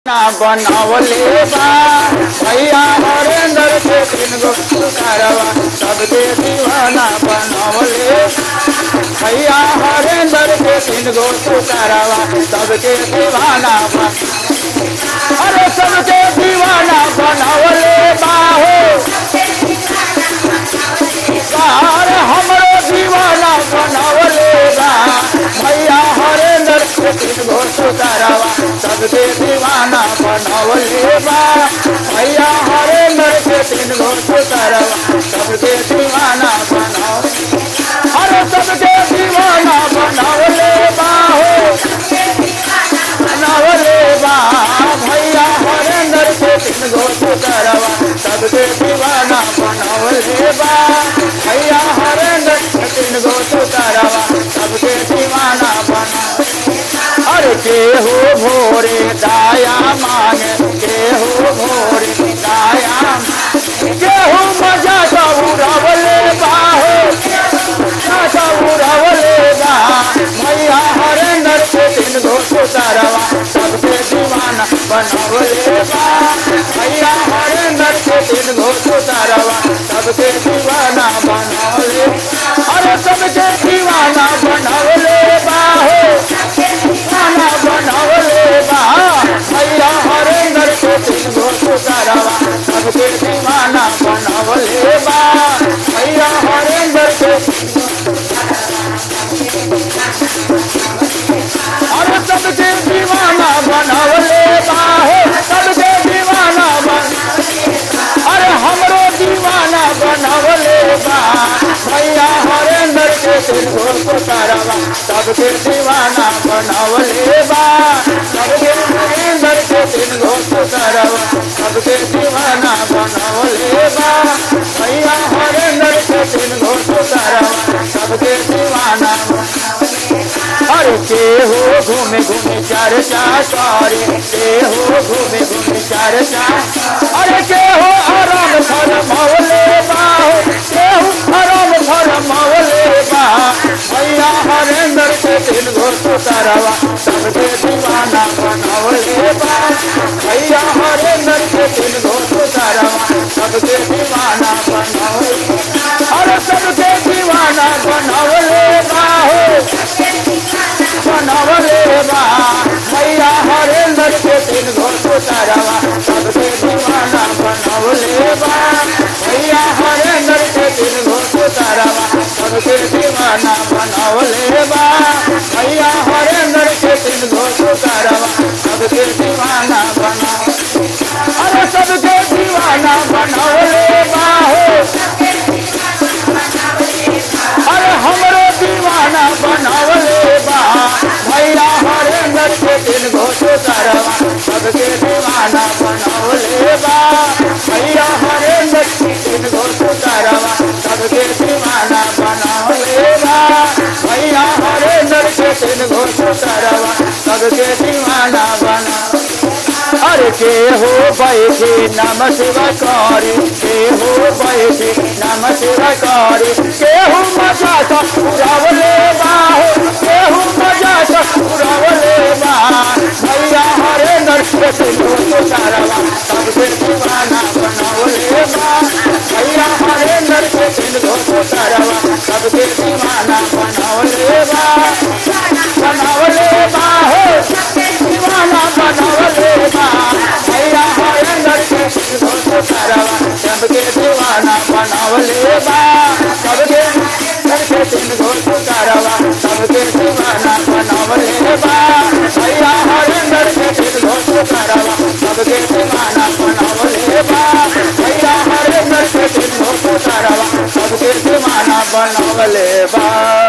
बनवले बा भैया हरेंद्र के तीन गो पुकारवा सबके दीवाना बनवले भैया हरेंद्र के तीन गो पुकारवा सबके दीवाना अरे सबके दीवाना बनवले बाहो हमरो दीवाना बनवले बा भैया हरेंद्र के तीन गो पुकारवा सबके दीवाना बनवले बा भैया हरेंद्र के तीन गो पुकारवा सबके दीवाना बनवले अरे सबके दीवाना बनवले बा बनवले बा भैया हरेंद्र के तीन गो पुकारवा सबके दीवाना बनवले बा भैया हरेंद्र के तीन गो पुकारवा सबके दीवाना बनवले अरे केहू भोरे दाया मांगे केहू भोरे दाया केहू मजा उड़वले बाहो उड़वले बा भैया हरेंद्र के तीन गो पुकारवा सबके दीवाना बनवले बा भैया हरेंद्र के तीन गो पुकारवा सबके दीवाना बनवले अरे सबके दीवाना बनवले बाहो बनवले बा भैया हरेंद्र के तीन गो पुकारवा सबके दीवाना बनवले बा भैया हरेंद्र के अरे सबके दीवाना बनवले बा सबके दीवाना अरे हमरो दीवाना बनवले बा भैया हरेंद्र के तीन गो पुकारवा सबके दीवाना बनवले बा सबके हरेंद्र के तीन गो पुकारवा सबके दीवाना बनवले बा भैया हरेंद्र के तीन गो पुकारवा सबके दीवाना अरे केहू घूमे घूमे चर्चा करे केहू घूमे घूमे चर्चा अरे केहू आराम फरमवले बा केहू आराम फरमवले बा भैया हरेंद्र के तीन गो पुकारवा सबके दीवाना बनवले बा भैया हरेंद्र के तीन गो पुकारवा सबके दीवाना बनवले अरे सबके दीवाना बनवले बा बनवले बा भैया हरेंद्र के तीन गो पुकारवा सबके दीवाना बनवले बा भैया हरेंद्र के तीन गो पुकारवा सबके दीवाना बनवले बा भैया हरेंद्र के तीन गो पुकारवा सबके दीवाना बनवले अरे सबके दीवाना बनवले बा अरे हमरो दीवाना बनवले बा भैया हरेंद्र के तीन गो पुकारवा सबके दीवाना बनवले बा भैया हरेंद्र के तीन गो पुकारवा सबके दीवाना बनवले बा भैया हरेंद्र के तीन गो पुकारवा सबके दीवाना बनवले अरे केहू बैठी नम शिव करे केहू बैठी नम शिव करे केहू मजा उड़वले बा केहू मजा उड़वले बा भैया हरेंद्र के तीन गो पुकारवा सबके दीवाना बनवले बा भैया हरेंद्र के तीन गो पुकारवा सबके दीवाना बनवले बा बनवले बा दीवाना बनवले बा भैया हरेंद्र के तीन गो पुकारवा सबके दीवाना बनवले बा सबके तीन गो पुकारवा सबके दीवाना बनवले बा भैया हरेंद्र के तीन गो पुकारवा सबके दीवाना बनवले बा भैया हरेंद्र के तीन गो पुकारवा सबके दीवाना बनवले बा।